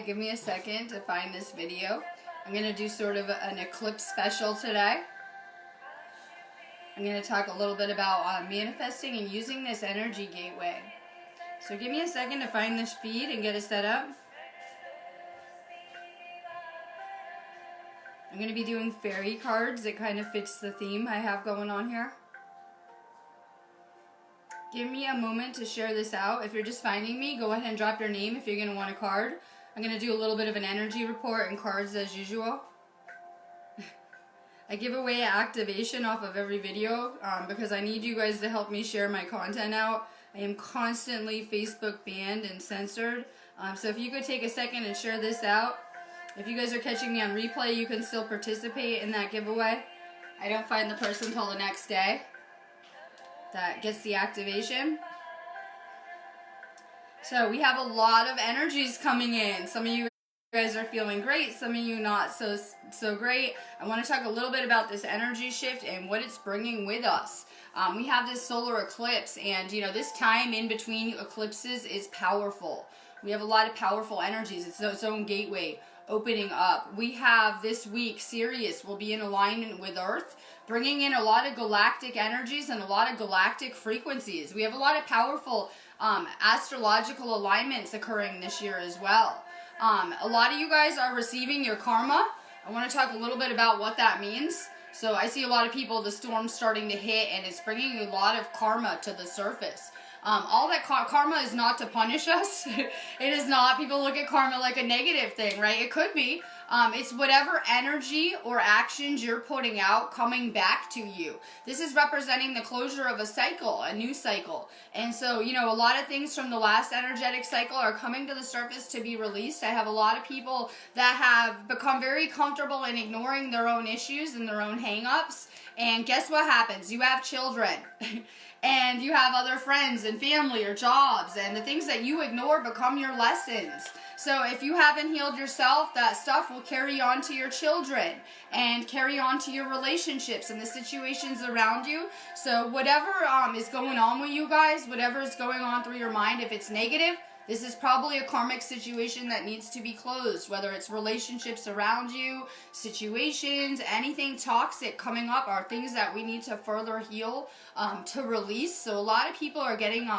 Give me a second to find this video. I'm going to do sort of an eclipse special today. I'm going to talk a little bit about manifesting and using this energy gateway. So give me a second to find this feed and get it set up. I'm going to be doing fairy cards. It kind of fits the theme I have going on here. Give me a moment to share this out. If you're just finding me, go ahead and drop your name if you're going to want a card. I'm going to do a little bit of an energy report and cards as usual. I give away activation off of every video because I need you guys to help me share my content out. I am constantly Facebook banned and censored. So if you could take a second and share this out. If you guys are catching me on replay, you can still participate in that giveaway. I don't find the person until the next day that gets the activation. So we have a lot of energies coming in. Some of you guys are feeling great, some of you not so great. I want to talk a little bit about this energy shift and what it's bringing with us. We have this solar eclipse, and you know, this time in between eclipses is powerful. We have a lot of powerful energies. It's its own gateway opening up. We have this week, Sirius will be in alignment with Earth, bringing in a lot of galactic energies and a lot of galactic frequencies. We have a lot of powerful astrological alignments occurring this year as well. A lot of you guys are receiving your karma. I want to talk a little bit about what that means. So I see a lot of people, the storm's starting to hit, and it's bringing a lot of karma to the surface. All that karma is not to punish us. It is not. People look at karma like a negative thing, right? It could be. It's whatever energy or actions you're putting out coming back to you. This is representing the closure of a cycle, a new cycle. And so, you know, a lot of things from the last energetic cycle are coming to the surface to be released. I have a lot of people that have become very comfortable in ignoring their own issues and their own hang-ups. And guess what happens? You have children. And you have other friends and family or jobs, and the things that you ignore become your lessons. So if you haven't healed yourself, that stuff will carry on to your children and carry on to your relationships and the situations around you. So whatever is going on with you guys, whatever is going on through your mind, if it's negative, this is probably a karmic situation that needs to be closed, whether it's relationships around you, situations, anything toxic coming up are things that we need to further heal, to release. So a lot of people are getting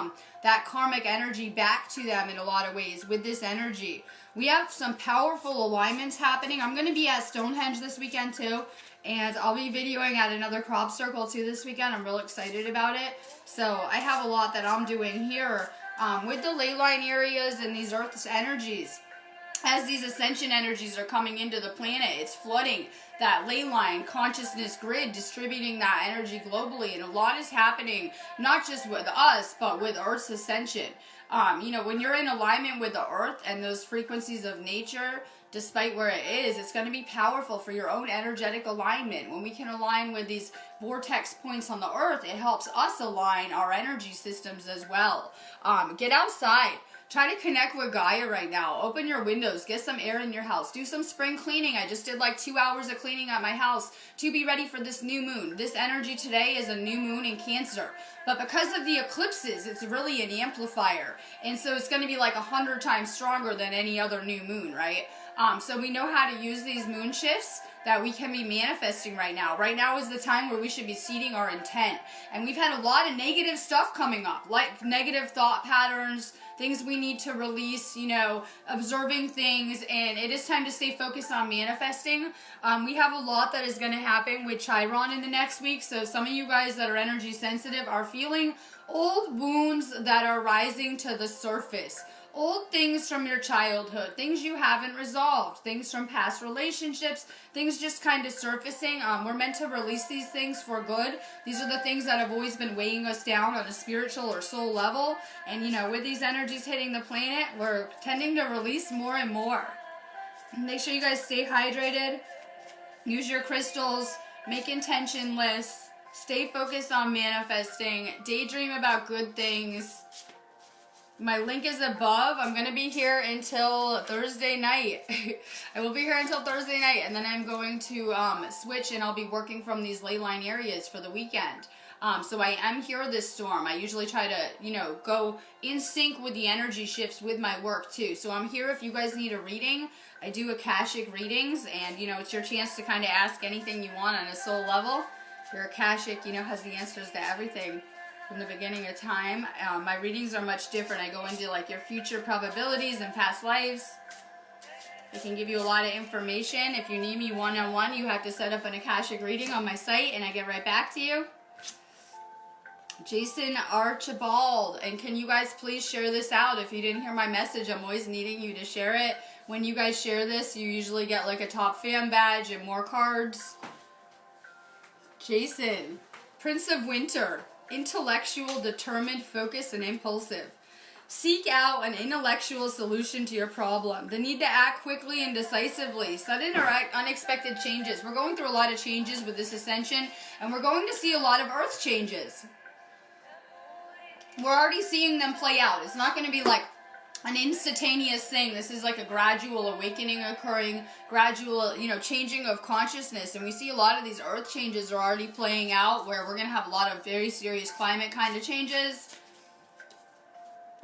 that karmic energy back to them in a lot of ways with this energy. We have some powerful alignments happening. I'm going to be at Stonehenge this weekend too, and I'll be videoing at another crop circle too this weekend. I'm real excited about it. So I have a lot that I'm doing here. With the ley line areas and these Earth's energies, as these ascension energies are coming into the planet, it's flooding that ley line consciousness grid, distributing that energy globally, and a lot is happening, not just with us, but with Earth's ascension. You know, when you're in alignment with the Earth and those frequencies of nature, despite where it is, it's going to be powerful for your own energetic alignment. When we can align with these vortex points on the Earth, it helps us align our energy systems as well. Get outside. Try to connect with Gaia right now. Open your windows. Get some air in your house. Do some spring cleaning. I just did like 2 hours of cleaning at my house to be ready for this new moon. This energy today is a new moon in Cancer. But because of the eclipses, it's really an amplifier. And so it's going to be like 100 times stronger than any other new moon, right? So we know how to use these moon shifts that we can be manifesting right now. Right now is the time where we should be seeding our intent. And we've had a lot of negative stuff coming up, like negative thought patterns, things we need to release, you know, observing things, and it is time to stay focused on manifesting. We have a lot that is going to happen with Chiron in the next week, so some of you guys that are energy sensitive are feeling old wounds that are rising to the surface. Old things from your childhood, things you haven't resolved, things from past relationships, things just kind of surfacing. We're meant to release these things for good. These are the things that have always been weighing us down on a spiritual or soul level. And you know, with these energies hitting the planet, we're tending to release more and more. Make sure you guys stay hydrated. Use your crystals. Make intention lists. Stay focused on manifesting. Daydream about good things. My link is above. I'm going to be here until Thursday night. I will be here until Thursday night, and then I'm going to switch, and I'll be working from these ley line areas for the weekend. So I am here this storm. I usually try to, go in sync with the energy shifts with my work too. So I'm here if you guys need a reading. I do Akashic readings, and, it's your chance to kind of ask anything you want on a soul level. Your Akashic, has the answers to everything from the beginning of time. My readings are much different. I go into like your future probabilities and past lives. I can give you a lot of information. If you need me one-on-one, you have to set up an Akashic reading on my site, and I get right back to you. Jason Archibald, and can you guys please share this out? If you didn't hear my message, I'm always needing you to share it. When you guys share this, you usually get like a top fan badge and more cards. Jason, Prince of Winter, intellectual, determined, focused, and impulsive. Seek out an intellectual solution to your problem. The need to act quickly and decisively. Sudden or unexpected changes. We're going through a lot of changes with this ascension, and we're going to see a lot of earth changes. We're already seeing them play out. It's not going to be like an instantaneous thing. This is like a gradual awakening occurring, gradual, changing of consciousness. And we see a lot of these earth changes are already playing out, where we're going to have a lot of very serious climate kind of changes.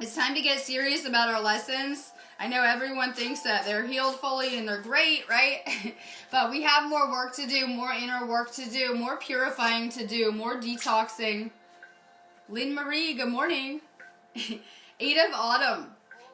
It's time to get serious about our lessons. I know everyone thinks that they're healed fully and they're great, right? But we have more work to do, more inner work to do, more purifying to do, more detoxing. Lynn Marie, good morning. 8 of Autumn.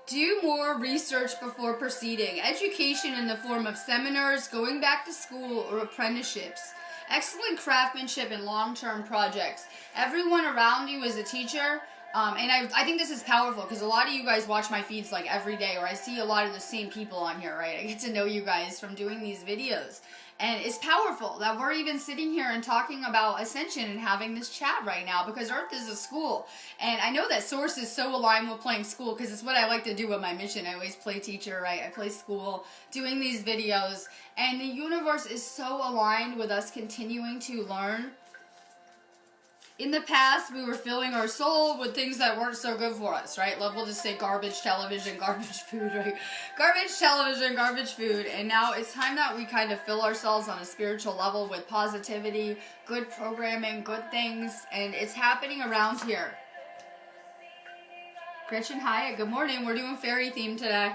Do more research before proceeding. Education in the form of seminars, going back to school, or apprenticeships. Excellent craftsmanship and long-term projects. Everyone around you is a teacher. And I think this is powerful because a lot of you guys watch my feeds like every day, or I see a lot of the same people on here, right? I get to know you guys from doing these videos. And it's powerful that we're even sitting here and talking about ascension and having this chat right now, because Earth is a school. And I know that Source is so aligned with playing school, because it's what I like to do with my mission. I always play teacher, right? I play school, doing these videos. And the universe is so aligned with us continuing to learn. In the past, we were filling our soul with things that weren't so good for us, right? We'll just say garbage television, garbage food, right? Garbage television, garbage food. And now it's time that we kind of fill ourselves on a spiritual level with positivity, good programming, good things. And it's happening around here. Gretchen Hyatt, good morning. We're doing fairy theme today.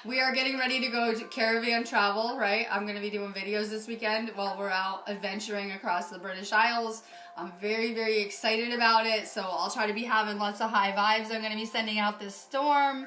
We are getting ready to go to caravan travel, right? I'm going to be doing videos this weekend while we're out adventuring across the British Isles. I'm very, very excited about it, so I'll try to be having lots of high vibes. I'm going to be sending out this storm.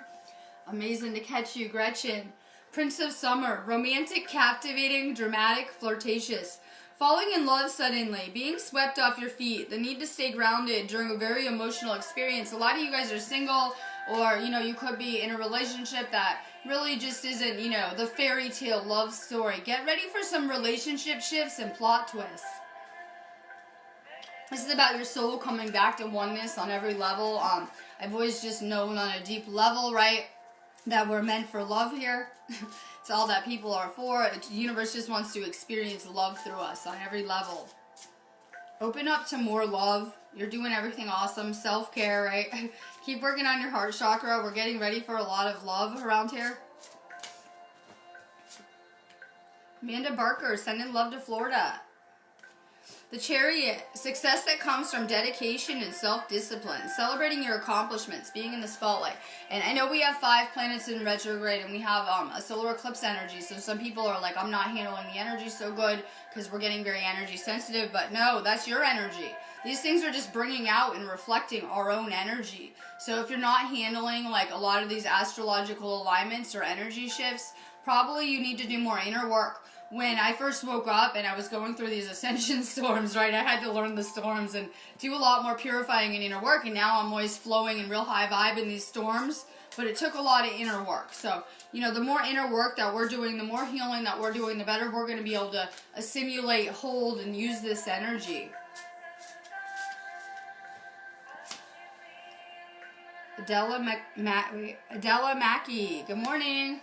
Amazing to catch you, Gretchen. Prince of Summer, romantic, captivating, dramatic, flirtatious. Falling in love suddenly, being swept off your feet, the need to stay grounded during a very emotional experience. A lot of you guys are single, or, you could be in a relationship that really just isn't, the fairy tale love story. Get ready for some relationship shifts and plot twists. This is about your soul coming back to oneness on every level. I've always just known on a deep level, right, that we're meant for love here. It's all that people are for. The universe just wants to experience love through us on every level. Open up to more love. You're doing everything awesome. Self-care, right? Keep working on your heart chakra. We're getting ready for a lot of love around here. Amanda Barker, sending love to Florida. The Chariot, success that comes from dedication and self-discipline, celebrating your accomplishments, being in the spotlight. And I know we have 5 planets in retrograde, and we have a solar eclipse energy, so some people are like, I'm not handling the energy so good because we're getting very energy sensitive, but no, that's your energy. These things are just bringing out and reflecting our own energy. So if you're not handling like a lot of these astrological alignments or energy shifts, probably you need to do more inner work. When I first woke up and I was going through these ascension storms, right, I had to learn the storms and do a lot more purifying and inner work, and now I'm always flowing in real high vibe in these storms, but it took a lot of inner work. So, the more inner work that we're doing, the more healing that we're doing, the better we're going to be able to assimilate, hold, and use this energy. Adela Mackey, good morning.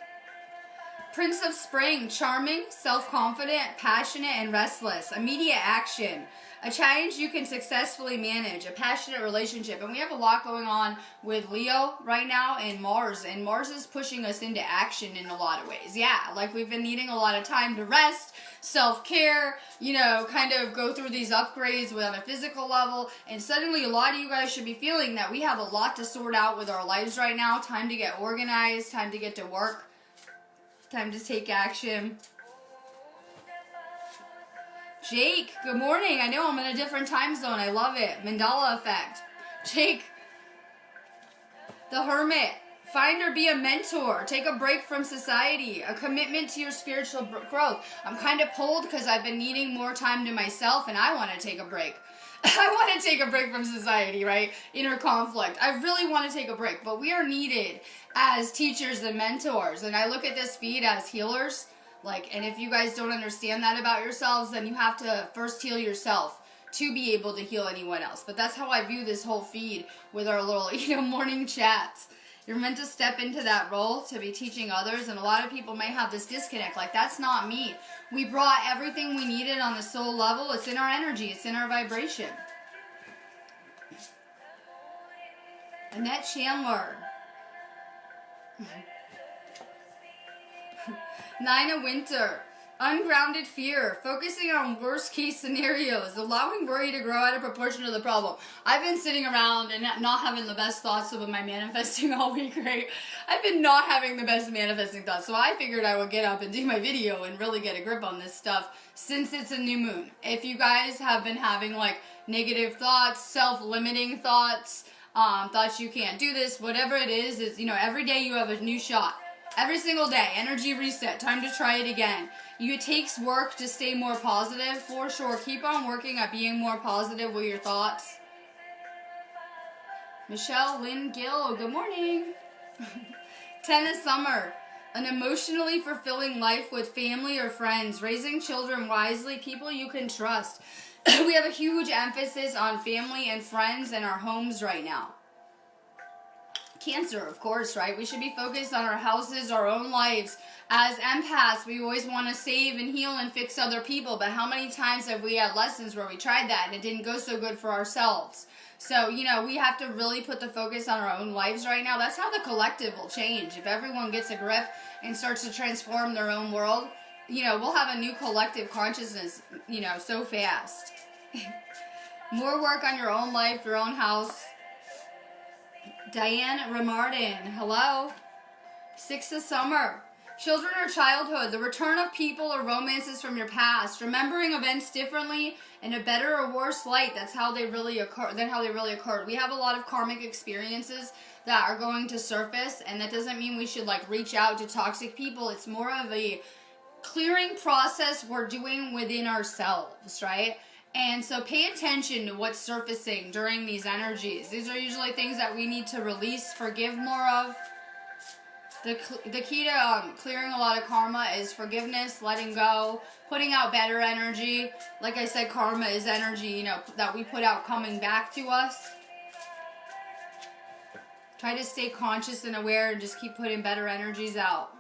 Prince of Spring, charming, self-confident, passionate, and restless. Immediate action. A challenge you can successfully manage. A passionate relationship. And we have a lot going on with Leo right now and Mars. And Mars is pushing us into action in a lot of ways. Yeah, like we've been needing a lot of time to rest, self-care, kind of go through these upgrades on a physical level. And suddenly a lot of you guys should be feeling that we have a lot to sort out with our lives right now. Time to get organized. Time to get to work. Time to take action. Jake, good morning. I know I'm in a different time zone. I love it. Mandala effect. Jake, the Hermit. Find or be a mentor. Take a break from society. A commitment to your spiritual growth. I'm kind of pulled because I've been needing more time to myself and I want to take a break. I want to take a break from society, right? Inner conflict. I really want to take a break, but we are needed as teachers and mentors. And I look at this feed as healers. And if you guys don't understand that about yourselves, then you have to first heal yourself to be able to heal anyone else. But that's how I view this whole feed with our little, morning chats. You're meant to step into that role to be teaching others, and a lot of people may have this disconnect. That's not me. We brought everything we needed on the soul level. It's in our energy. It's in our vibration. Annette Chandler. Nina Winter. Ungrounded fear. Focusing on worst case scenarios. Allowing worry to grow out of proportion to the problem. I've been sitting around and not having the best thoughts of my manifesting all week, right? I've been not having the best manifesting thoughts. So I figured I would get up and do my video and really get a grip on this stuff since it's a new moon. If you guys have been having negative thoughts, self-limiting thoughts, thoughts you can't do this, whatever it is, every day you have a new shot. Every single day, energy reset, time to try it again. It takes work to stay more positive, for sure. Keep on working at being more positive with your thoughts. Michelle Lynn Gill, good morning. Tennis Summer, an emotionally fulfilling life with family or friends, raising children wisely, people you can trust. We have a huge emphasis on family and friends in our homes right now. Cancer, of course, right? We should be focused on our houses, our own lives. As empaths, we always want to save and heal and fix other people, but how many times have we had lessons where we tried that and it didn't go so good for ourselves? So, we have to really put the focus on our own lives right now. That's how the collective will change. If everyone gets a grip and starts to transform their own world, we'll have a new collective consciousness, so fast. More work on your own life, your own house. Diane Ramardin, hello. Six of Summer. Children or childhood, the return of people or romances from your past, remembering events differently in a better or worse light. That's how they really occurred. We have a lot of karmic experiences that are going to surface, and that doesn't mean we should reach out to toxic people. It's more of a clearing process we're doing within ourselves, right? And so pay attention to what's surfacing during these energies. These are usually things that we need to release, forgive more of. The key to clearing a lot of karma is forgiveness, letting go, putting out better energy. Like I said, karma is energy, that we put out coming back to us. Try to stay conscious and aware and just keep putting better energies out.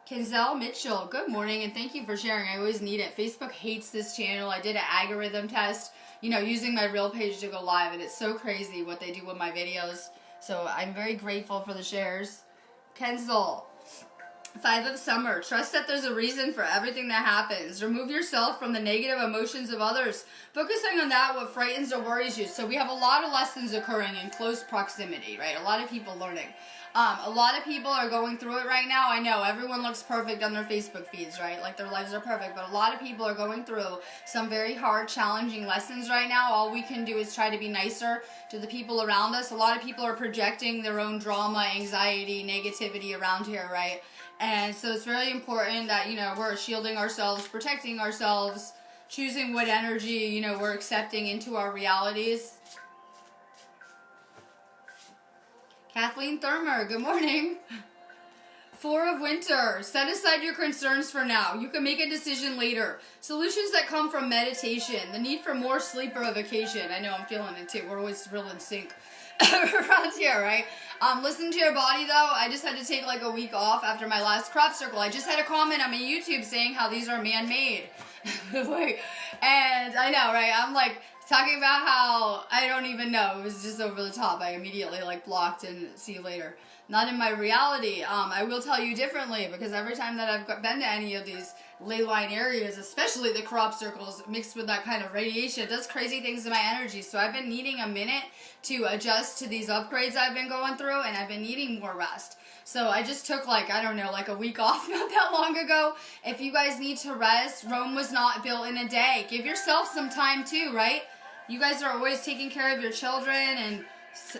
Kenzel Mitchell, good morning, and thank you for sharing. I always need it. Facebook hates this channel. I did an algorithm test, using my real page to go live, and it's so crazy what they do with my videos. So I'm very grateful for the shares. Kenzel, 5 of Summer, trust that there's a reason for everything that happens. Remove yourself from the negative emotions of others, focusing on that what frightens or worries you. So we have a lot of lessons occurring in close proximity, right? A lot of people learning. A lot of people are going through it right now. I know everyone looks perfect on their Facebook feeds, right? Their lives are perfect, but a lot of people are going through some very hard, challenging lessons right now. All we can do is try to be nicer to the people around us. A lot of people are projecting their own drama, anxiety, negativity around here, right? And so it's really important that, we're shielding ourselves, protecting ourselves, choosing what energy, we're accepting into our realities. Kathleen Thurmer, good morning. 4 of Winter, set aside your concerns for now. You can make a decision later. Solutions that come from meditation, the need for more sleep or a vacation. I know I'm feeling it too. We're always real in sync. around here, right? Listen to your body though. I just had to take like a week off after my last crop circle. I just had a comment on my YouTube saying how these are man-made. Like, and I know, right? I'm like talking about how I don't even know. It was just over the top. I immediately like blocked and see you later. Not in my reality. I will tell you differently, because every time that I've been to any of these ley line areas, especially the crop circles mixed with that kind of radiation, it does crazy things to my energy. So I've been needing a minute to adjust to these upgrades I've been going through, and I've been needing more rest. So I just took like, I don't know, like a week off not that long ago. If you guys need to rest, Rome was not built in a day. Give yourself some time too, right? You guys are always taking care of your children and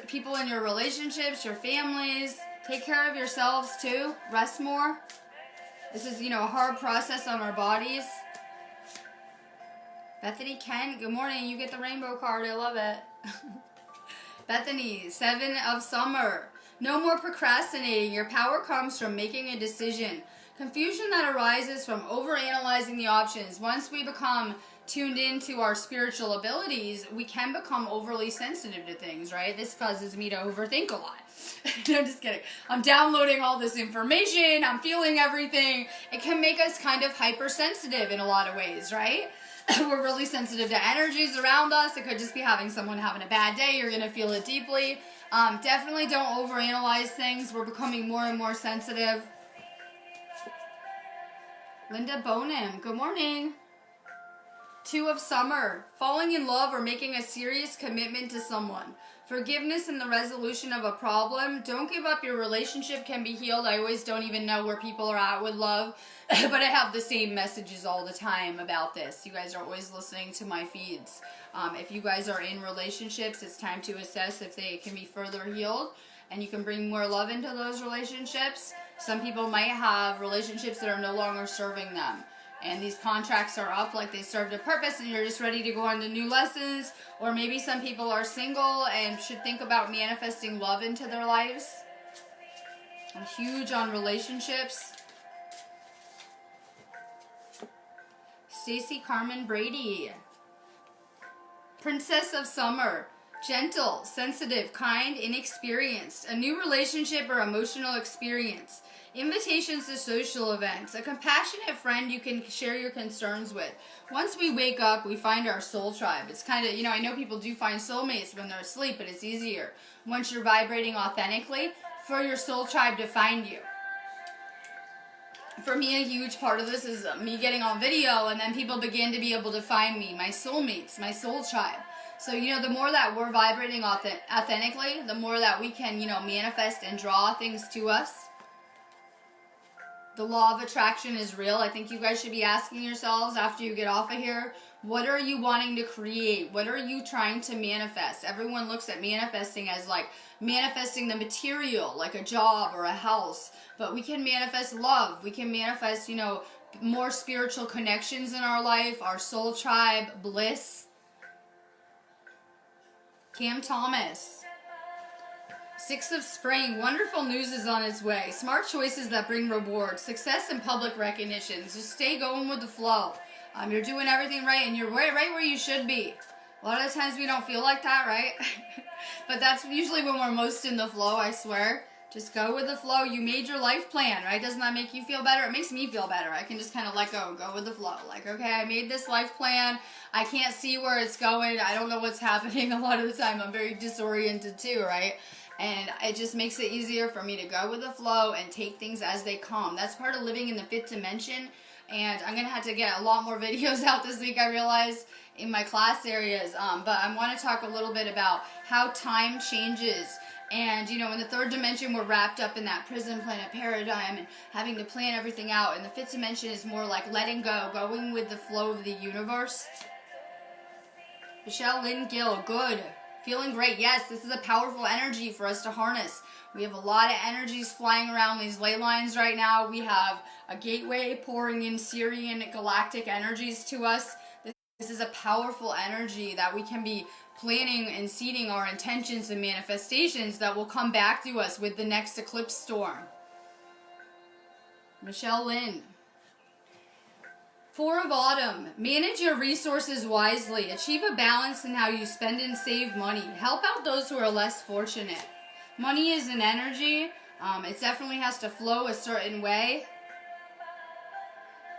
people in your relationships, your families. Take care of yourselves too. Rest more. This is, you know, a hard process on our bodies. Bethany Kent, good morning. You get the rainbow card. I love it. Bethany, 7 of Summer. No more procrastinating. Your power comes from making a decision. Confusion that arises from overanalyzing the options. Once we become tuned into our spiritual abilities, we can become overly sensitive to things, right? This causes me to overthink a lot. No, just kidding. I'm downloading all this information. I'm feeling everything. It can make us kind of hypersensitive in a lot of ways, right? We're really sensitive to energies around us. It could just be someone having a bad day. You're going to feel it deeply. Definitely don't overanalyze things. We're becoming more and more sensitive. Linda Bonham, good morning. 2 of Summer. Falling in love or making a serious commitment to someone. Forgiveness and the resolution of a problem. Don't give up. Your relationship can be healed. I always don't even know where people are at with love. But I have the same messages all the time about this. You guys are always listening to my feeds. If you guys are in relationships, it's time to assess if they can be further healed. And you can bring more love into those relationships. Some people might have relationships that are no longer serving them. And these contracts are up, like they served a purpose, and you're just ready to go on to new lessons. Or maybe some people are single and should think about manifesting love into their lives. I'm huge on relationships. Stacy Carmen Brady. Princess of Summer. Gentle, sensitive, kind, inexperienced. A new relationship or emotional experience. Invitations to social events. A compassionate friend you can share your concerns with. Once we wake up, we find our soul tribe. It's kind of, you know, I know people do find soulmates when they're asleep, but it's easier once you're vibrating authentically for your soul tribe to find you. For me, a huge part of this is me getting on video, and then people begin to be able to find me, my soulmates, my soul tribe. So, you know, the more that we're vibrating authentically, the more that we can, you know, manifest and draw things to us. The law of attraction is real. I think you guys should be asking yourselves after you get off of here, what are you wanting to create? What are you trying to manifest? Everyone looks at manifesting as like manifesting the material, like a job or a house. But we can manifest love. We can manifest, you know, more spiritual connections in our life, our soul tribe, bliss. Cam Thomas. 6 of Spring. Wonderful news is on its way. Smart choices that bring reward. Success and public recognition. Just stay going with the flow. You're doing everything right, and you're right where you should be. A lot of the times we don't feel like that, right? But that's usually when we're most in the flow, I swear. Just go with the flow. You made your life plan, right? Doesn't that make you feel better? It makes me feel better. I can just kind of let go with the flow. Like, okay, I made this life plan. I can't see where it's going. I don't know what's happening a lot of the time. I'm very disoriented too, right? And it just makes it easier for me to go with the flow and take things as they come. That's part of living in the 5th dimension. And I'm going to have to get a lot more videos out this week, I realize, in my class areas. But I want to talk a little bit about how time changes. And, you know, in the 3rd dimension, we're wrapped up in that prison planet paradigm and having to plan everything out. And the 5th dimension is more like letting go, going with the flow of the universe. Michelle Lynn Gill, good. Feeling great. Yes, this is a powerful energy for us to harness. We have a lot of energies flying around these ley lines right now. We have a gateway pouring in Syrian galactic energies to us. This is a powerful energy that we can be planning and seeding our intentions and manifestations that will come back to us with the next eclipse storm. Michelle Lynn. Four of Autumn. Manage your resources wisely. Achieve a balance in how you spend and save money. Help out those who are less fortunate. Money is an energy. It definitely has to flow a certain way.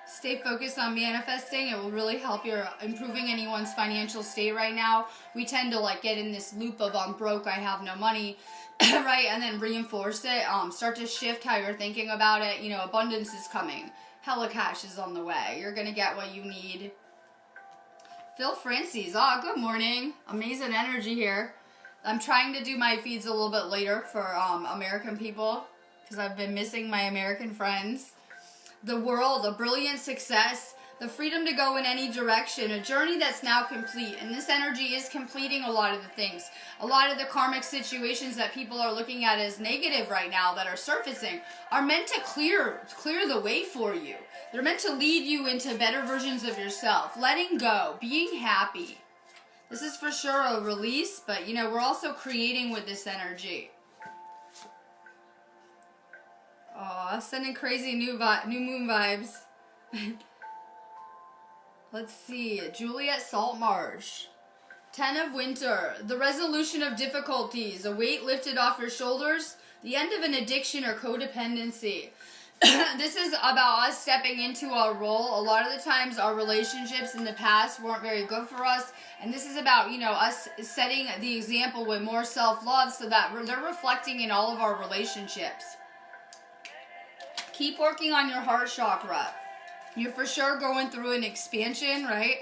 Stay focused on manifesting. It will really help your improving anyone's financial state right now. We tend to like get in this loop of I'm broke, I have no money, right? And then reinforce it. Start to shift how you're thinking about it. You know, abundance is coming. Hella cash is on the way. You're going to get what you need. Phil Francis. Oh, good morning. Amazing energy here. I'm trying to do my feeds a little bit later for American people because I've been missing my American friends. The world, a brilliant success, the freedom to go in any direction, a journey that's now complete. And this energy is completing a lot of the things. A lot of the karmic situations that people are looking at as negative right now that are surfacing are meant to clear the way for you. They're meant to lead you into better versions of yourself. Letting go, being happy. This is for sure a release, but you know, we're also creating with this energy. Oh, sending crazy new moon vibes. Let's see. Juliet Saltmarsh. 10 of Winter. The resolution of difficulties. A weight lifted off your shoulders. The end of an addiction or codependency. This is about us stepping into our role. A lot of the times our relationships in the past weren't very good for us. And this is about, you know, us setting the example with more self-love so that they're reflecting in all of our relationships. Keep working on your heart chakra. You're for sure going through an expansion, right?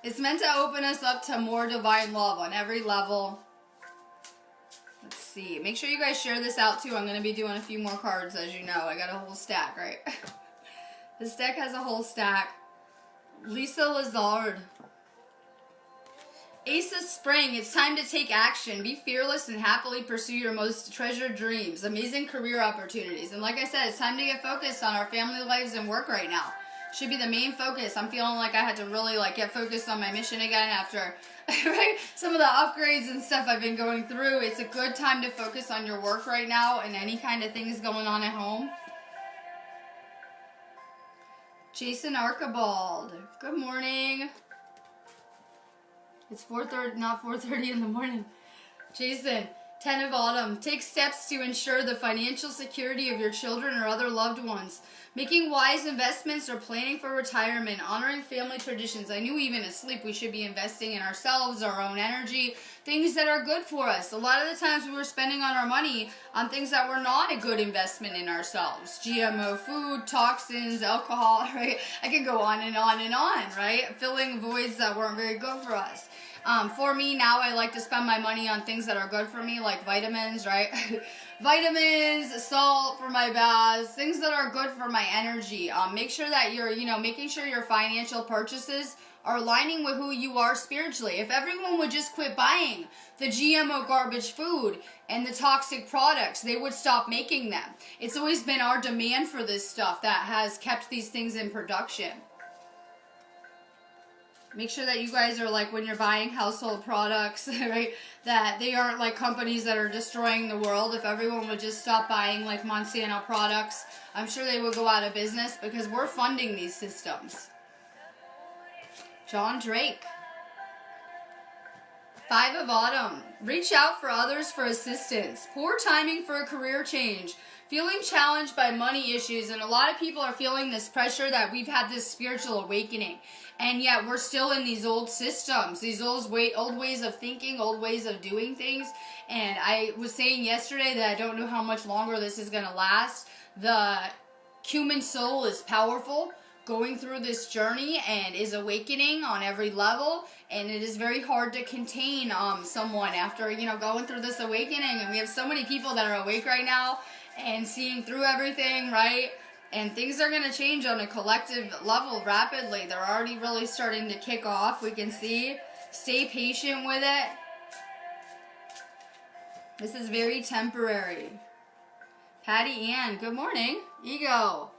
It's meant to open us up to more divine love on every level. Let's see. Make sure you guys share this out too. I'm going to be doing a few more cards, as you know. I got a whole stack, right? This deck has a whole stack. Lisa Lazard. Ace of Spring, it's time to take action. Be fearless and happily pursue your most treasured dreams. Amazing career opportunities. And like I said, it's time to get focused on our family lives and work right now. Should be the main focus. I'm feeling like I had to really like get focused on my mission again after right, some of the upgrades and stuff I've been going through. It's a good time to focus on your work right now and any kind of things going on at home. Jason Archibald. Good morning. It's 4:30, not 4:30 in the morning. Jason, 10 of Autumn. Take steps to ensure the financial security of your children or other loved ones. Making wise investments or planning for retirement. Honoring family traditions. I knew even asleep we should be investing in ourselves, our own energy, things that are good for us. A lot of the times we were spending on our money on things that were not a good investment in ourselves. GMO food, toxins, alcohol, right? I could go on and on and on, right? Filling voids that weren't very good for us. For me now, I like to spend my money on things that are good for me, like vitamins, right? Vitamins, salt for my baths, things that are good for my energy. Make sure that you're, making sure your financial purchases are aligning with who you are spiritually. If everyone would just quit buying the GMO garbage food and the toxic products, they would stop making them. It's always been our demand for this stuff that has kept these things in production. Make sure that you guys are like, when you're buying household products, right, that they aren't like companies that are destroying the world. If everyone would just stop buying like Monsanto products, I'm sure they would go out of business because we're funding these systems. John Drake. 5 of Autumn. Reach out for others for assistance. Poor timing for a career change. Feeling challenged by money issues, and a lot of people are feeling this pressure that we've had this spiritual awakening, and yet we're still in these old systems, these old ways of thinking, old ways of doing things. And I was saying yesterday that I don't know how much longer this is going to last. The human soul is powerful, going through this journey, and is awakening on every level, and it is very hard to contain someone after going through this awakening. And we have so many people that are awake right now and seeing through everything, right? And things are going to change on a collective level rapidly. They're already really starting to kick off. We can see. Stay patient with it. This is very temporary. Patty Ann, good morning. Ego.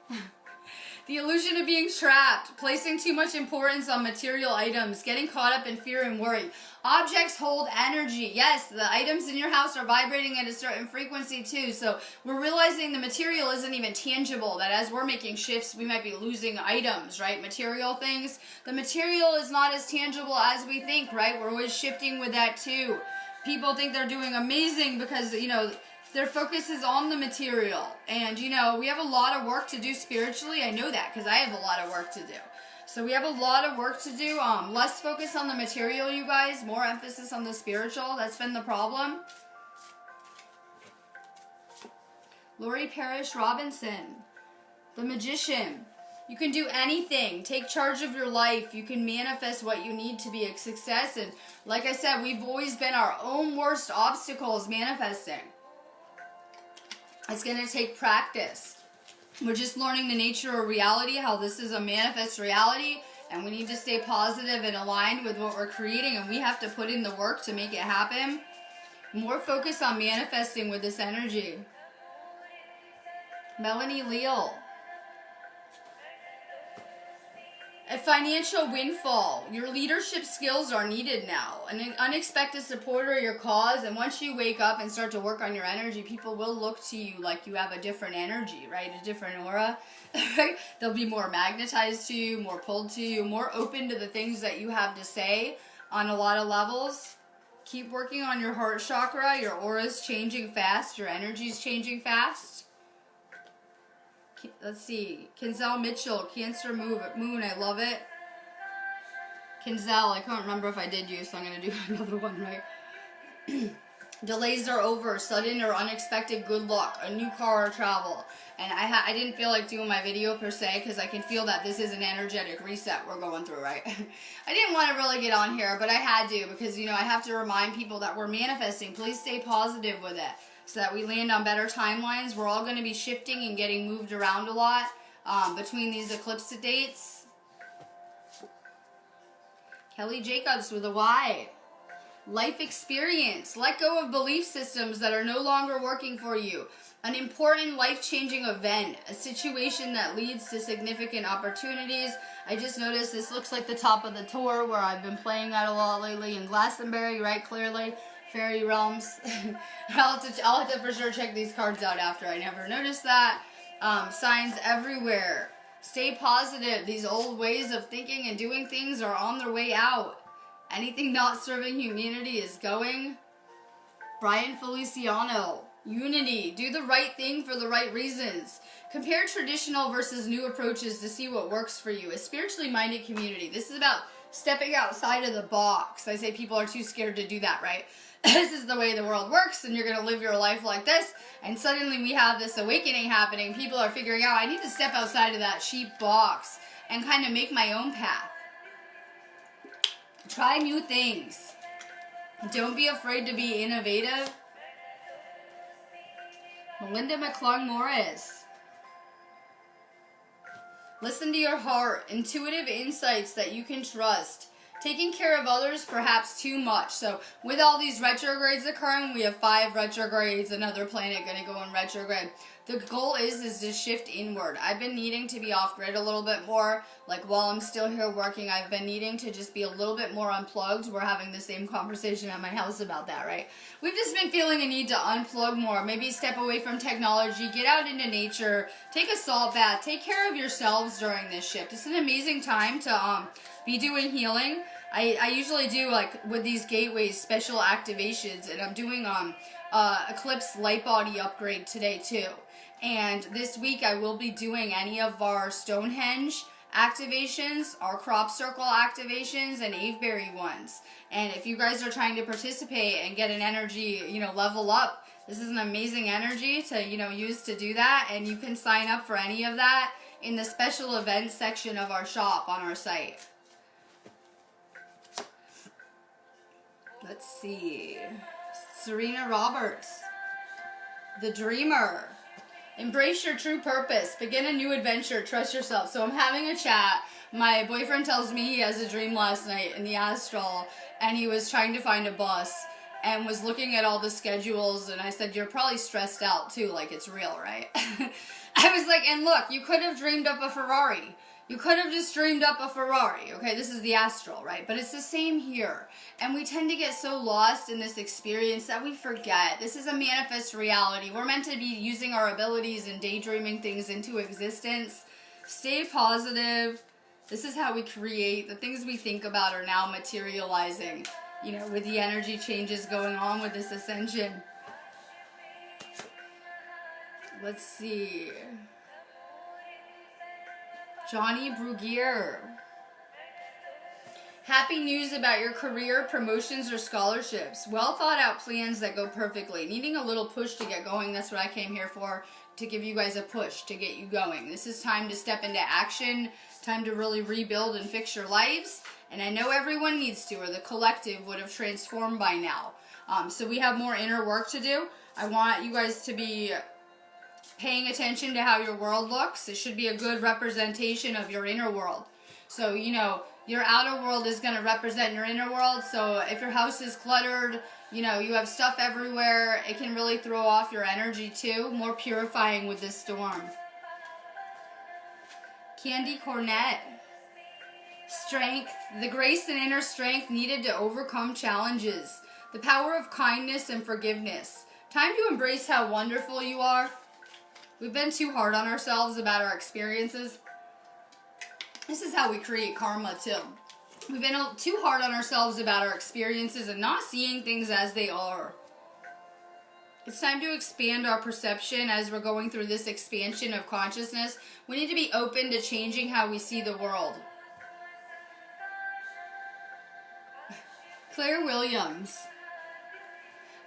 The illusion of being trapped, placing too much importance on material items, getting caught up in fear and worry. Objects hold energy. Yes, the items in your house are vibrating at a certain frequency too. So we're realizing the material isn't even tangible, that as we're making shifts, we might be losing items, right? Material things. The material is not as tangible as we think, right? We're always shifting with that too. People think they're doing amazing because, their focus is on the material. And, we have a lot of work to do spiritually. I know that because I have a lot of work to do. So we have a lot of work to do. Less focus on the material, you guys. More emphasis on the spiritual. That's been the problem. Lori Parrish Robinson. The Magician. You can do anything. Take charge of your life. You can manifest what you need to be a success. And like I said, we've always been our own worst obstacles manifesting. It's going to take practice. We're just learning the nature of reality, how this is a manifest reality, and we need to stay positive and aligned with what we're creating, and we have to put in the work to make it happen. More focus on manifesting with this energy. Melanie Leal. A financial windfall. Your leadership skills are needed now. An unexpected supporter of your cause, and once you wake up and start to work on your energy, people will look to you like you have a different energy, right? A different aura. They'll be more magnetized to you, more pulled to you, more open to the things that you have to say on a lot of levels. Keep working on your heart chakra. Your aura's changing fast. Your energy's changing fast. Let's see. Kinzel Mitchell, Cancer Moon. I love it. Kinzel, I can't remember if I did you, so I'm going to do another one, right? Delays are over. Sudden or unexpected good luck. A new car or travel. And I didn't feel like doing my video per se because I can feel that this is an energetic reset we're going through, right? I didn't want to really get on here, but I had to because, I have to remind people that we're manifesting. Please stay positive with it, so that we land on better timelines. We're all going to be shifting and getting moved around a lot between these eclipse dates. Kelly Jacobs with a Y. Life experience. Let go of belief systems that are no longer working for you. An important life-changing event. A situation that leads to significant opportunities. I just noticed this looks like the top of the tour where I've been playing that a lot lately in Glastonbury, right? Clearly. Fairy realms. I'll have to for sure check these cards out after. I never noticed that. Signs everywhere. Stay positive. These old ways of thinking and doing things are on their way out. Anything not serving humanity is going. Brian Feliciano. Unity. Do the right thing for the right reasons. Compare traditional versus new approaches to see what works for you. A spiritually minded community. This is about stepping outside of the box. I say people are too scared to do that, right? This is the way the world works, and you're going to live your life like this, and suddenly we have this awakening happening. People are figuring out, I need to step outside of that cheap box and kind of make my own path. Try new things. Don't be afraid to be innovative. Melinda McClung Morris. Listen to your heart. Intuitive insights that you can trust. Taking care of others, perhaps too much. So with all these retrogrades occurring, we have 5 retrogrades, another planet going to go in retrograde. The goal is to shift inward. I've been needing to be off grid a little bit more. Like while I'm still here working, I've been needing to just be a little bit more unplugged. We're having the same conversation at my house about that, right? We've just been feeling a need to unplug more. Maybe step away from technology, get out into nature, take a salt bath, take care of yourselves during this shift. It's an amazing time to be doing healing. I usually do, like, with these gateways, special activations, and I'm doing Eclipse light body upgrade today, too. And this week I will be doing any of our Stonehenge activations, our crop circle activations, and Avebury ones. And if you guys are trying to participate and get an energy, level up, this is an amazing energy to, use to do that. And you can sign up for any of that in the special events section of our shop on our site. Let's see. Serena Roberts. The Dreamer. Embrace your true purpose. Begin a new adventure. Trust yourself. So I'm having a chat. My boyfriend tells me he has a dream last night in the astral, and he was trying to find a bus and was looking at all the schedules, and I said, you're probably stressed out too, like it's real, right? I was like, and look, you could have dreamed up a Ferrari. You could have just dreamed up a Ferrari, okay? This is the astral, right? But it's the same here. And we tend to get so lost in this experience that we forget. This is a manifest reality. We're meant to be using our abilities and daydreaming things into existence. Stay positive. This is how we create. The things we think about are now materializing, you know, with the energy changes going on with this ascension. Let's see. Johnny Brugier. Happy news about your career, promotions, or scholarships. Well thought out plans that go perfectly. Needing a little push to get going. That's what I came here for. To give you guys a push to get you going. This is time to step into action. Time to really rebuild and fix your lives. And I know everyone needs to, or the collective would have transformed by now. So we have more inner work to do. I want you guys to be paying attention to how your world looks. It should be a good representation of your inner world. So, you know, your outer world is going to represent your inner world. So if your house is cluttered, you know, you have stuff everywhere, it can really throw off your energy too. More purifying with this storm. Candy Cornett. Strength. The grace and inner strength needed to overcome challenges. The power of kindness and forgiveness. Time to embrace how wonderful you are. We've been too hard on ourselves about our experiences. This is how we create karma too. We've been too hard on ourselves about our experiences and not seeing things as they are. It's time to expand our perception as we're going through this expansion of consciousness. We need to be open to changing how we see the world. Claire Williams.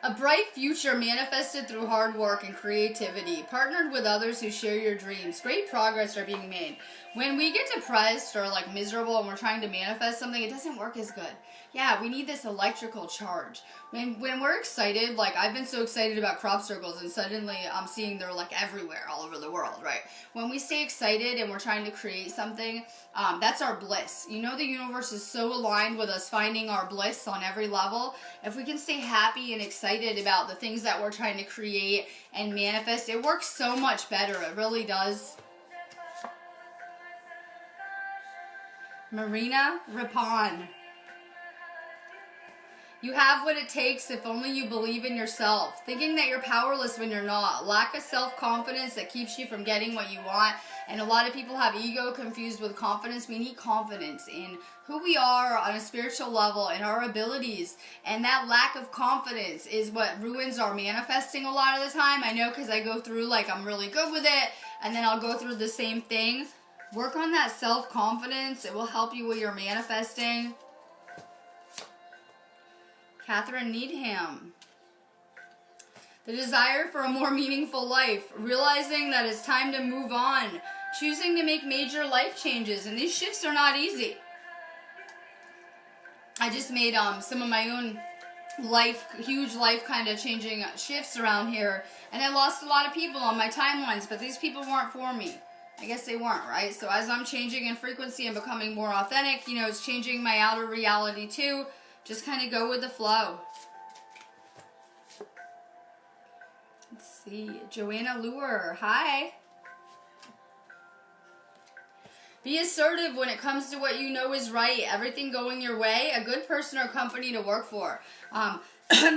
A bright future manifested through hard work and creativity, partnered with others who share your dreams. Great progress are being made. When we get depressed or like miserable and we're trying to manifest something, it doesn't work as good. Yeah, we need this electrical charge. When we're excited, like I've been so excited about crop circles and suddenly I'm seeing they're like everywhere, all over the world, right? When we stay excited and we're trying to create something, that's our bliss. You know, the universe is so aligned with us finding our bliss on every level. If we can stay happy and excited about the things that we're trying to create and manifest, it works so much better. It really does. Marina Rapon. You have what it takes if only you believe in yourself. Thinking that you're powerless when you're not. Lack of self-confidence that keeps you from getting what you want. And a lot of people have ego confused with confidence. We need confidence in who we are on a spiritual level and our abilities. And that lack of confidence is what ruins our manifesting a lot of the time. I know, because I go through like I'm really good with it. And then I'll go through the same thing. Work on that self-confidence. It will help you with your manifesting. Catherine Needham. The desire for a more meaningful life. Realizing that it's time to move on. Choosing to make major life changes. And these shifts are not easy. I just made some of my own huge life kind of changing shifts around here. And I lost a lot of people on my timelines. But these people weren't for me. I guess they weren't, right? So as I'm changing in frequency and becoming more authentic, you know, it's changing my outer reality too. Just kind of go with the flow. Let's see. Joanna Lure. Hi. Be assertive when it comes to what you know is right. Everything going your way. A good person or company to work for. I'm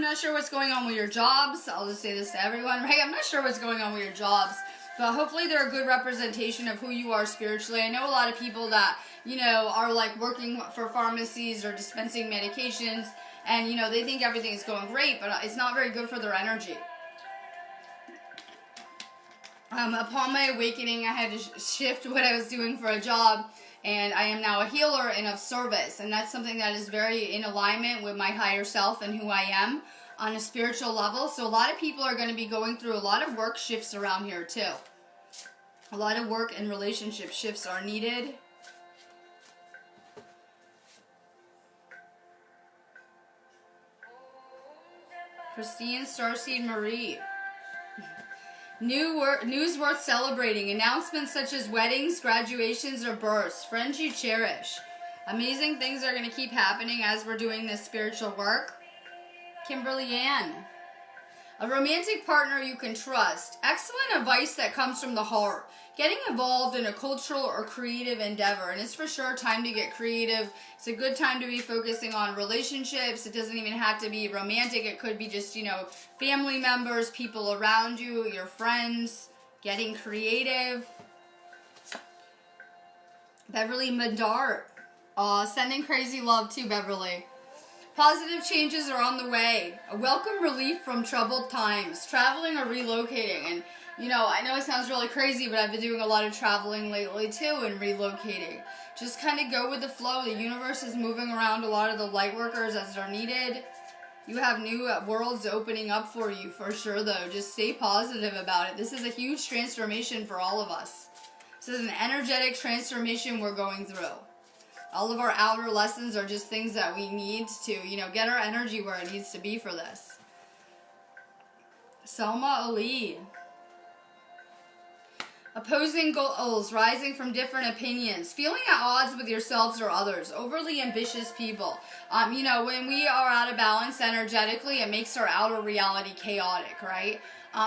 not sure what's going on with your jobs. I'll just say this to everyone, right? I'm not sure what's going on with your jobs. But hopefully they're a good representation of who you are spiritually. I know a lot of people that, you know, are like working for pharmacies or dispensing medications. And, you know, they think everything is going great, but it's not very good for their energy. Upon my awakening, I had to shift what I was doing for a job. And I am now a healer and of service. And that's something that is very in alignment with my higher self and who I am on a spiritual level. So a lot of people are going to be going through a lot of work shifts around here too. A lot of work and relationship shifts are needed. Christine Starseed Marie. News worth celebrating. Announcements such as weddings, graduations, or births. Friends you cherish. Amazing things are going to keep happening as we're doing this spiritual work. Kimberly Ann. A romantic partner you can trust. Excellent advice that comes from the heart. Getting involved in a cultural or creative endeavor. And it's for sure time to get creative. It's a good time to be focusing on relationships. It doesn't even have to be romantic. It could be just, family members, people around you, your friends. Getting creative. Beverly Madart. Sending crazy love to Beverly. Positive changes are on the way. A welcome relief from troubled times. Traveling or relocating. And, I know it sounds really crazy, but I've been doing a lot of traveling lately too and relocating. Just kind of go with the flow. The universe is moving around a lot of the light workers as they're needed. You have new worlds opening up for you for sure, though. Just stay positive about it. This is a huge transformation for all of us. This is an energetic transformation we're going through. All of our outer lessons are just things that we need to, get our energy where it needs to be for this. Selma Ali. Opposing goals, rising from different opinions, feeling at odds with yourselves or others, overly ambitious people. When we are out of balance energetically, it makes our outer reality chaotic, right?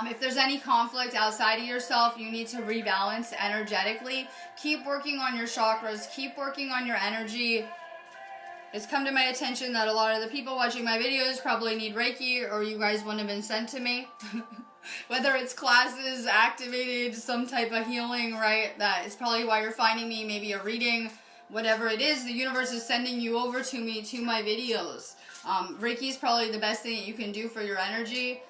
If there's any conflict outside of yourself, you need to rebalance energetically. Keep working on your chakras. Keep working on your energy. It's come to my attention that a lot of the people watching my videos probably need Reiki, or you guys wouldn't have been sent to me. Whether it's classes, activated, some type of healing, right? That is probably why you're finding me, maybe a reading, whatever it is. The universe is sending you over to me, to my videos. Reiki is probably the best thing that you can do for your energy.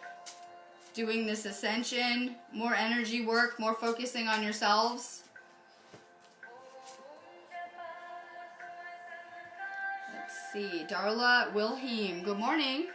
Doing this ascension, more energy work, more focusing on yourselves. Let's see, Darla Wilhelm, good morning.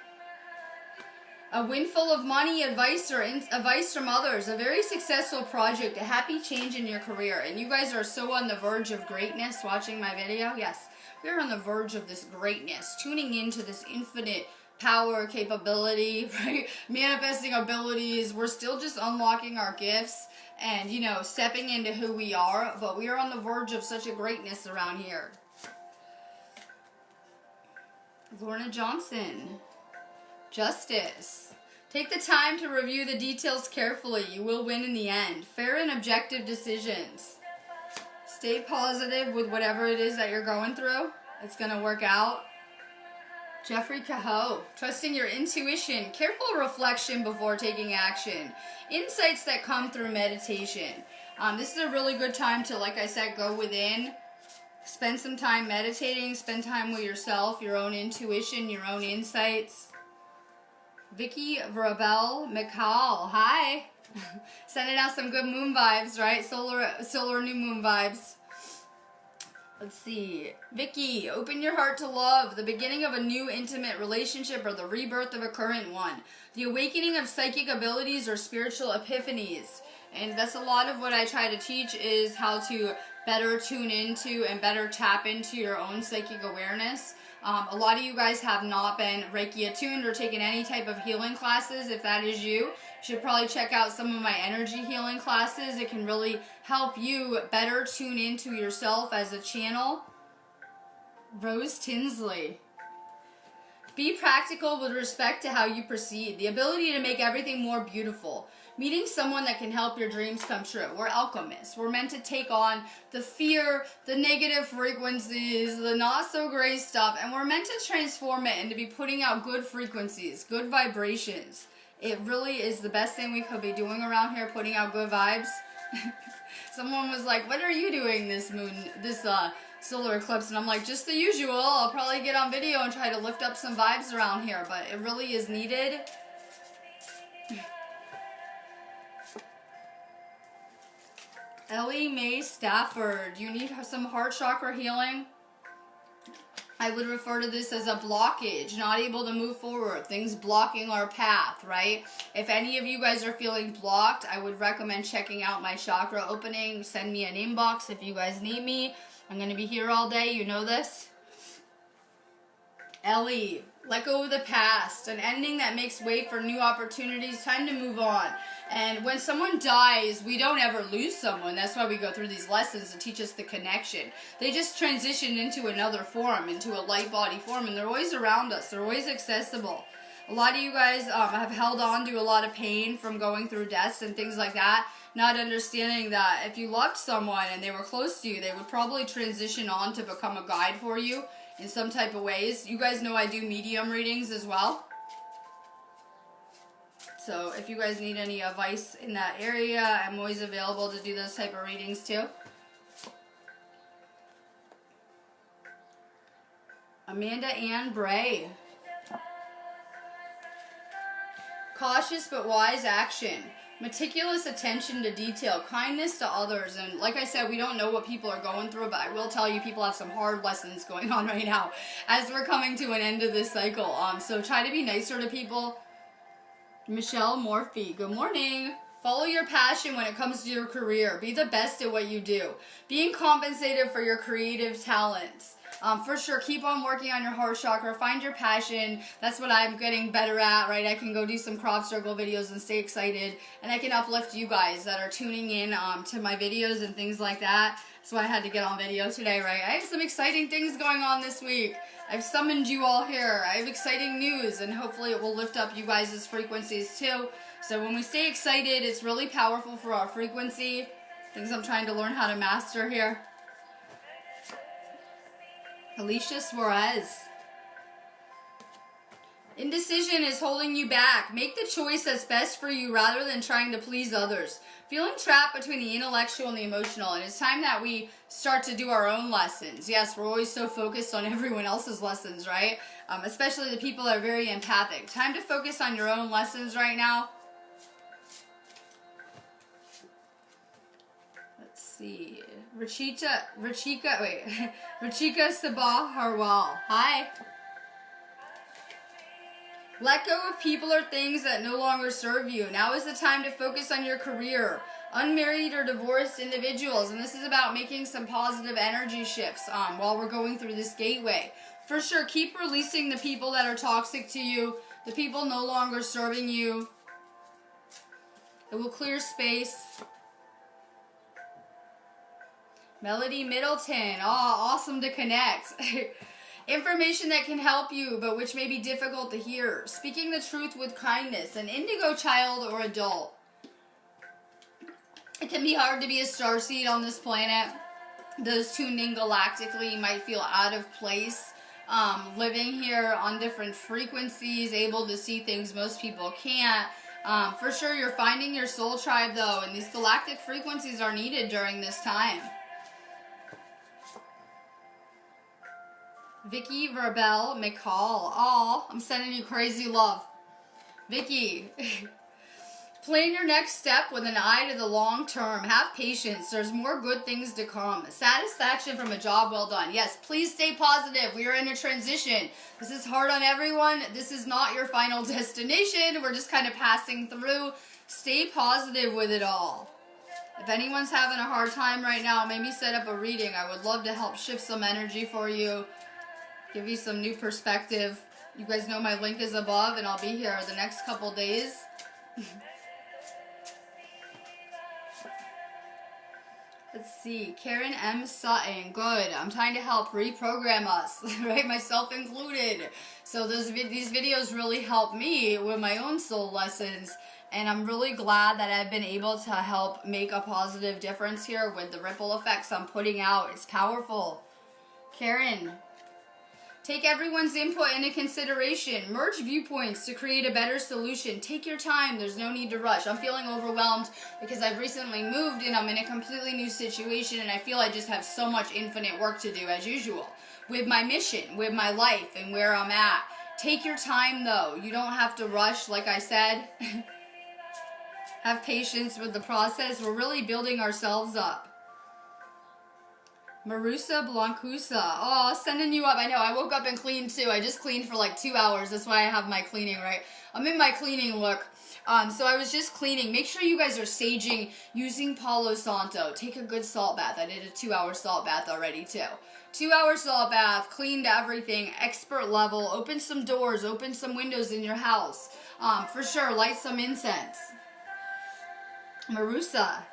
A windfall of money, advice from others, a very successful project, a happy change in your career. And you guys are so on the verge of greatness watching my video. Yes, we're on the verge of this greatness, tuning into this infinite power, capability, right? Manifesting abilities. We're still just unlocking our gifts and, stepping into who we are. But we are on the verge of such a greatness around here. Lorna Johnson. Justice. Take the time to review the details carefully. You will win in the end. Fair and objective decisions. Stay positive with whatever it is that you're going through. It's going to work out. Jeffrey Cahoe. Trusting your intuition. Careful reflection before taking action. Insights that come through meditation. This is a really good time to, like I said, go within. Spend some time meditating. Spend time with yourself, your own intuition, your own insights. Vicky Vrabel McCall, hi. Sending out some good moon vibes, right? Solar new moon vibes. Let's see. Vicky, open your heart to love. The beginning of a new intimate relationship or the rebirth of a current one. The awakening of psychic abilities or spiritual epiphanies. And that's a lot of what I try to teach is how to better tune into and better tap into your own psychic awareness. A lot of you guys have not been Reiki attuned or taken any type of healing classes. If that is you, you should probably check out some of my energy healing classes. It can really help you better tune into yourself as a channel. Rose Tinsley. Be practical with respect to how you proceed. The ability to make everything more beautiful. Meeting someone that can help your dreams come true. We're alchemists. We're meant to take on the fear, the negative frequencies, the not so great stuff, and we're meant to transform it and to be putting out good frequencies, good vibrations. It really is the best thing we could be doing around here, putting out good vibes. Someone was like, what are you doing this solar eclipse? And I'm like, just the usual. I'll probably get on video and try to lift up some vibes around here, but it really is needed. Ellie Mae Stafford, you need some heart chakra healing? I would refer to this as a blockage, not able to move forward, things blocking our path, right? If any of you guys are feeling blocked, I would recommend checking out my chakra opening. Send me an inbox if you guys need me. I'm going to be here all day, you know this. Ellie, let go of the past, an ending that makes way for new opportunities, time to move on. And when someone dies, we don't ever lose someone. That's why we go through these lessons to teach us the connection. They just transition into another form, into a light body form, and they're always around us. They're always accessible. A lot of you guys have held on to a lot of pain from going through deaths and things like that, not understanding that if you loved someone and they were close to you, they would probably transition on to become a guide for you in some type of ways. You guys know I do medium readings as well. So if you guys need any advice in that area, I'm always available to do those type of readings too. Amanda Ann Bray. Cautious but wise action. Meticulous attention to detail. Kindness to others. And like I said, we don't know what people are going through, but I will tell you people have some hard lessons going on right now as we're coming to an end of this cycle. So try to be nicer to people. Michelle Morphy, good morning. Follow your passion when it comes to your career. Be the best at what you do. Being compensated for your creative talents. For sure, keep on working on your heart chakra. Find your passion. That's what I'm getting better at, right? I can go do some crop circle videos and stay excited. And I can uplift you guys that are tuning in to my videos and things like that. That's why I had to get on video today, right? I have some exciting things going on this week. I've summoned you all here. I have exciting news, and hopefully it will lift up you guys' frequencies too. So when we stay excited, it's really powerful for our frequency. Things I'm trying to learn how to master here. Alicia Suarez. Indecision is holding you back. Make the choice that's best for you rather than trying to please others. Feeling trapped between the intellectual and the emotional. And it's time that we start to do our own lessons. Yes, we're always so focused on everyone else's lessons, right? Especially the people that are very empathic. Time to focus on your own lessons right now. Let's see. Rachika Sabah Harwal. Hi. Let go of people or things that no longer serve you. Now is the time to focus on your career. Unmarried or divorced individuals, and this is about making some positive energy shifts while we're going through this gateway. For sure, keep releasing the people that are toxic to you, the people no longer serving you. It will clear space. Melody Middleton. Oh, awesome to connect. Information that can help you, but which may be difficult to hear. Speaking the truth with kindness. An indigo child or adult. It can be hard to be a starseed on this planet. Those tuned in galactically might feel out of place. Living here on different frequencies, able to see things most people can't. For sure, you're finding your soul tribe, though, and these galactic frequencies are needed during this time. Vicky Verbel McCall. Aw, I'm sending you crazy love. Vicky. Plan your next step with an eye to the long term. Have patience. There's more good things to come. Satisfaction from a job well done. Yes, please stay positive. We are in a transition. This is hard on everyone. This is not your final destination. We're just kind of passing through. Stay positive with it all. If anyone's having a hard time right now, maybe set up a reading. I would love to help shift some energy for you. Give you some new perspective. You guys know my link is above, and I'll be here the next couple days. Let's see. Karen M. Sutton. Good. I'm trying to help reprogram us, right? Myself included. So these videos really help me with my own soul lessons. And I'm really glad that I've been able to help make a positive difference here with the ripple effects I'm putting out. It's powerful. Karen. Take everyone's input into consideration. Merge viewpoints to create a better solution. Take your time. There's no need to rush. I'm feeling overwhelmed because I've recently moved and I'm in a completely new situation, and I feel I just have so much infinite work to do as usual with my mission, with my life, and where I'm at. Take your time, though. You don't have to rush, like I said. Have patience with the process. We're really building ourselves up. Marusa Blancusa. Oh, sending you up. I know, I woke up and cleaned too. I just cleaned for like 2 hours. That's why I have my cleaning, right? I'm in my cleaning look. So I was just cleaning. Make sure you guys are saging using Palo Santo. Take a good salt bath. I did a 2-hour salt bath already too. 2-hour salt bath, cleaned everything, expert level. Open some doors, open some windows in your house. For sure, light some incense. Marusa.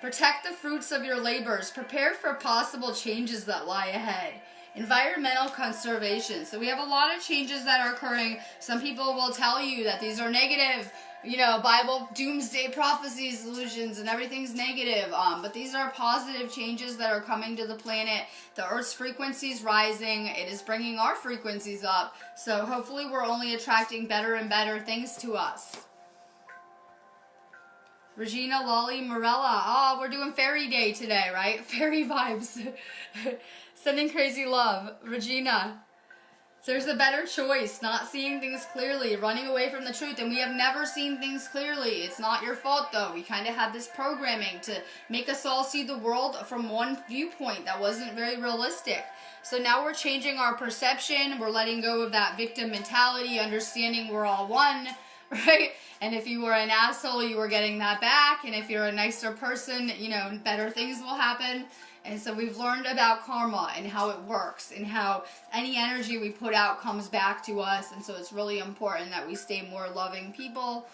Protect the fruits of your labors. Prepare for possible changes that lie ahead. Environmental conservation. So we have a lot of changes that are occurring. Some people will tell you that these are negative, Bible doomsday prophecy solutions and everything's negative. But these are positive changes that are coming to the planet. The Earth's frequency is rising. It is bringing our frequencies up. So hopefully we're only attracting better and better things to us. Regina Lolly Morella. Oh, we're doing fairy day today, right? Fairy vibes. Sending crazy love. Regina. There's a better choice. Not seeing things clearly. Running away from the truth. And we have never seen things clearly. It's not your fault, though. We kind of had this programming to make us all see the world from one viewpoint that wasn't very realistic. So now we're changing our perception. We're letting go of that victim mentality. Understanding we're all one. Right? And if you were an asshole, you were getting that back. And if you're a nicer person, better things will happen. And so we've learned about karma and how it works and how any energy we put out comes back to us. And so it's really important that we stay more loving people.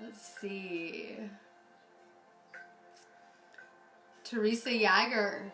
Let's see. Teresa Yager.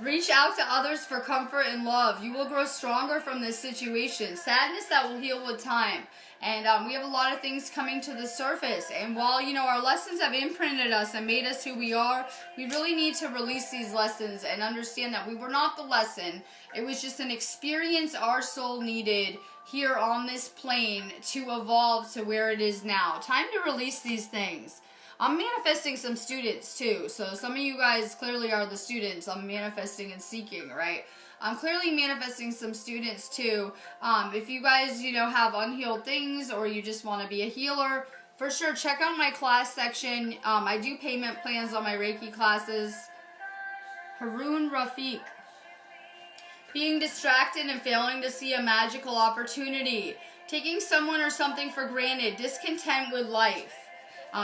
Reach out to others for comfort and love. You will grow stronger from this situation. Sadness that will heal with time. And we have a lot of things coming to the surface. And while, our lessons have imprinted us and made us who we are, we really need to release these lessons and understand that we were not the lesson. It was just an experience our soul needed here on this plane to evolve to where it is now. Time to release these things. I'm manifesting some students too. So some of you guys clearly are the students I'm manifesting and seeking, right? I'm clearly manifesting some students too. If you guys, have unhealed things or you just want to be a healer, for sure, check out my class section. I do payment plans on my Reiki classes. Haroon Rafiq. Being distracted and failing to see a magical opportunity. Taking someone or something for granted. Discontent with life.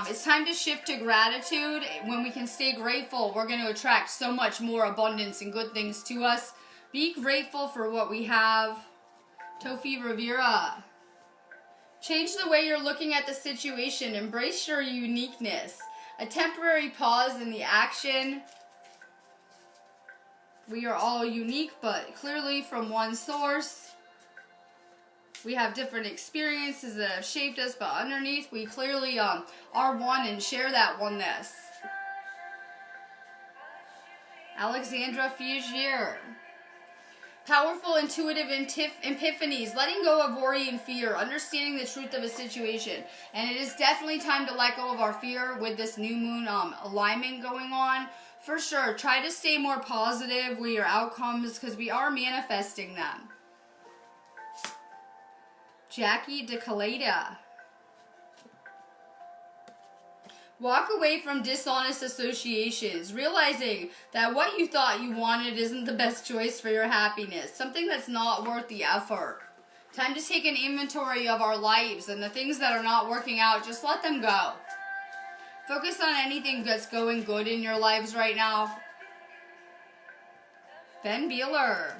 It's time to shift to gratitude. When we can stay grateful, we're going to attract so much more abundance and good things to us. Be grateful for what we have. Tofi Rivera. Change the way you're looking at the situation. Embrace your uniqueness. A temporary pause in the action. We are all unique, but clearly from one source. We have different experiences that have shaped us, but underneath we clearly are one and share that oneness. Alexandra Figier. Powerful, intuitive epiphanies. Letting go of worry and fear. Understanding the truth of a situation. And it is definitely time to let go of our fear with this new moon alignment going on. For sure, try to stay more positive with your outcomes because we are manifesting them. Jackie DeCaleta. Walk away from dishonest associations, realizing that what you thought you wanted isn't the best choice for your happiness, something that's not worth the effort. Time to take an inventory of our lives and the things that are not working out, just let them go. Focus on anything that's going good in your lives right now. Ben Beeler.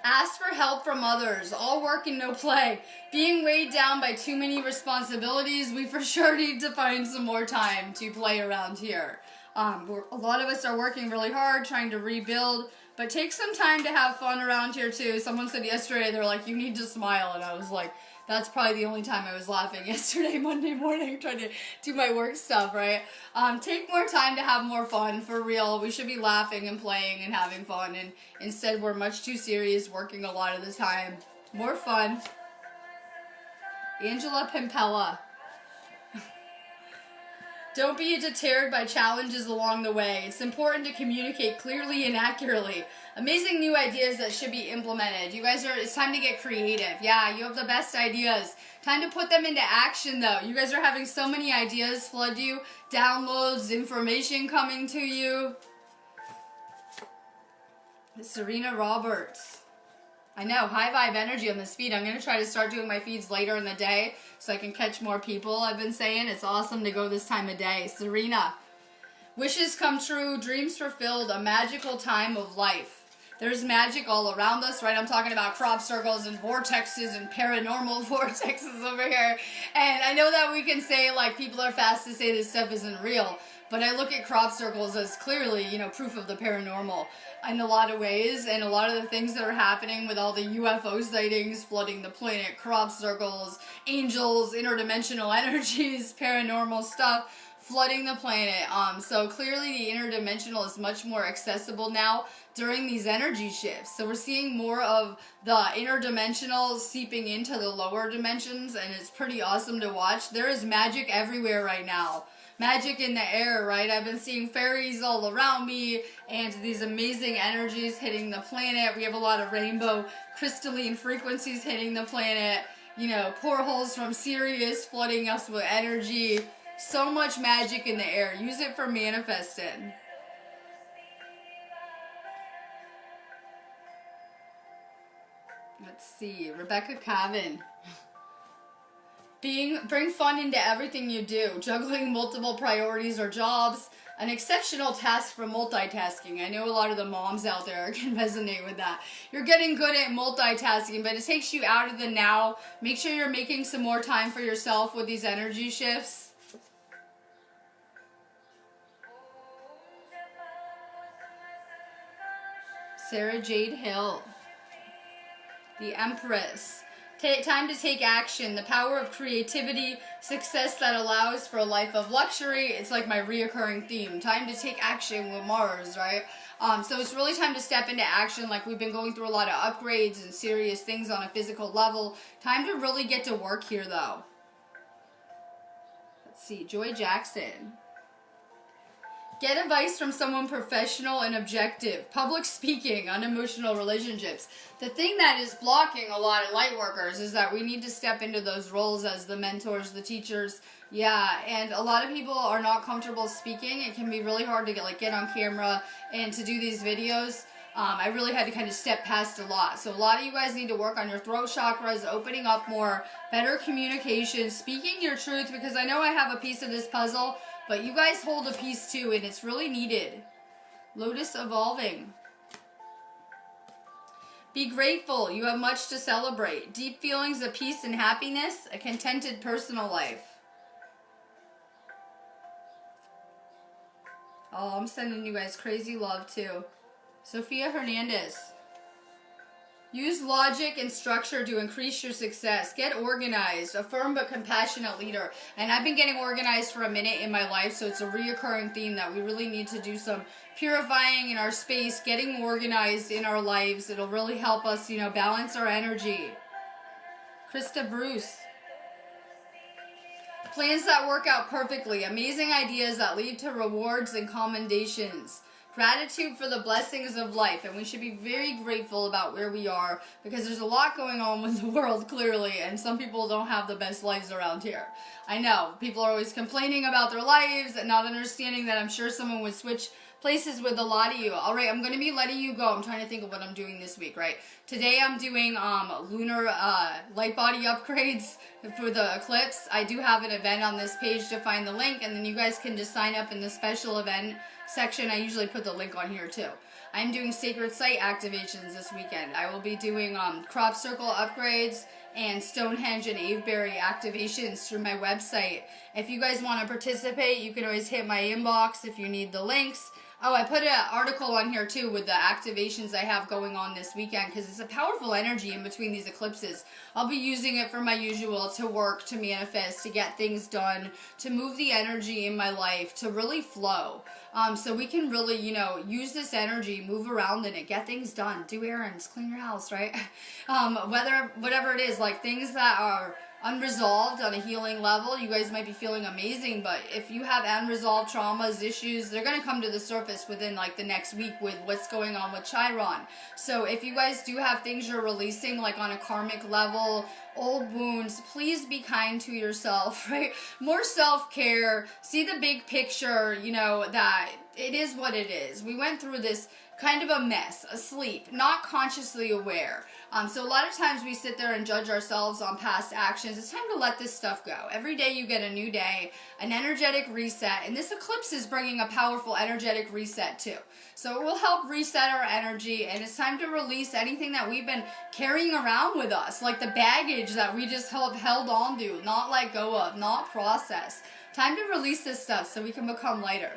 Ask for help from others. All work and no play. Being weighed down by too many responsibilities, we for sure need to find some more time to play around here. A lot of us are working really hard trying to rebuild, but take some time to have fun around here too. Someone said yesterday, they're like, you need to smile, and I was like, that's probably the only time I was laughing yesterday, Monday morning, trying to do my work stuff, right? Take more time to have more fun, for real. We should be laughing and playing and having fun, and instead we're much too serious, working a lot of the time. More fun. Angela Pimpella. Don't be deterred by challenges along the way. It's important to communicate clearly and accurately. Amazing new ideas that should be implemented. You guys it's time to get creative. Yeah, you have the best ideas. Time to put them into action though. You guys are having so many ideas flood you. Downloads, information coming to you. Serena Roberts. I know, high vibe energy on this feed. I'm going to try to start doing my feeds later in the day so I can catch more people. I've been saying it's awesome to go this time of day. Serena. Wishes come true, dreams fulfilled, a magical time of life. There's magic all around us, right? I'm talking about crop circles and vortexes and paranormal vortexes over here. And I know that we can say, like, people are fast to say this stuff isn't real, but I look at crop circles as clearly, proof of the paranormal in a lot of ways. And a lot of the things that are happening with all the UFO sightings, flooding the planet, crop circles, angels, interdimensional energies, paranormal stuff, flooding the planet. So clearly the interdimensional is much more accessible now during these energy shifts. So we're seeing more of the interdimensional seeping into the lower dimensions, and it's pretty awesome to watch. There is magic everywhere right now. Magic in the air, right? I've been seeing fairies all around me and these amazing energies hitting the planet. We have a lot of rainbow crystalline frequencies hitting the planet. Portholes from Sirius flooding us with energy. So much magic in the air. Use it for manifesting. Let's see. Rebecca Cavan. Bring fun into everything you do. Juggling multiple priorities or jobs. An exceptional task for multitasking. I know a lot of the moms out there can resonate with that. You're getting good at multitasking, but it takes you out of the now. Make sure you're making some more time for yourself with these energy shifts. Sarah Jade Hill. The Empress. Time to take action. The power of creativity. Success that allows for a life of luxury. It's like my reoccurring theme. Time to take action with Mars, right? So it's really time to step into action. Like, we've been going through a lot of upgrades and serious things on a physical level. Time to really get to work here, though. Let's see. Joy Jackson. Get advice from someone professional and objective. Public speaking, unemotional relationships. The thing that is blocking a lot of light workers is that we need to step into those roles as the mentors, the teachers. Yeah, and a lot of people are not comfortable speaking. It can be really hard to get on camera and to do these videos. I really had to kind of step past a lot. So a lot of you guys need to work on your throat chakras, opening up more, better communication, speaking your truth, because I know I have a piece of this puzzle, but you guys hold a piece too, and it's really needed. Lotus evolving. Be grateful. You have much to celebrate. Deep feelings of peace and happiness. A contented personal life. Oh, I'm sending you guys crazy love too. Sophia Hernandez. Use logic and structure to increase your success. Get organized. A firm but compassionate leader. And I've been getting organized for a minute in my life, so it's a reoccurring theme that we really need to do some purifying in our space, getting organized in our lives. It'll really help us, balance our energy. Krista Bruce. Plans that work out perfectly. Amazing ideas that lead to rewards and commendations. Gratitude for the blessings of life, and we should be very grateful about where we are, because there's a lot going on with the world, clearly, and some people don't have the best lives around here. I know, people are always complaining about their lives and not understanding that I'm sure someone would switch places with a lot of you. Alright, I'm going to be letting you go. I'm trying to think of what I'm doing this week, right? Today I'm doing lunar light body upgrades for the eclipse. I do have an event on this page to find the link, and then you guys can just sign up in the special event section. I usually put the link on here too. I'm doing sacred site activations this weekend. I will be doing crop circle upgrades and Stonehenge and Avebury activations through my website. If you guys want to participate, you can always hit my inbox if you need the links. Oh, I put an article on here too with the activations I have going on this weekend, because it's a powerful energy in between these eclipses. I'll be using it for my usual, to work, to manifest, to get things done, to move the energy in my life, to really flow. So we can really, use this energy, move around in it, get things done, do errands, clean your house, right? Whatever it is, like things that are unresolved on a healing level, you guys might be feeling amazing, but if you have unresolved traumas, issues, they're going to come to the surface within like the next week with what's going on with Chiron. So if you guys do have things you're releasing like on a karmic level, old wounds, please be kind to yourself, right? More self-care, see the big picture, that it is what it is. We went through this kind of a mess, asleep, not consciously aware. So a lot of times we sit there and judge ourselves on past actions. It's time to let this stuff go. Every day you get a new day, an energetic reset, and this eclipse is bringing a powerful energetic reset too. So it will help reset our energy, and it's time to release anything that we've been carrying around with us, like the baggage that we just have held on to, not let go of, not process. Time to release this stuff so we can become lighter.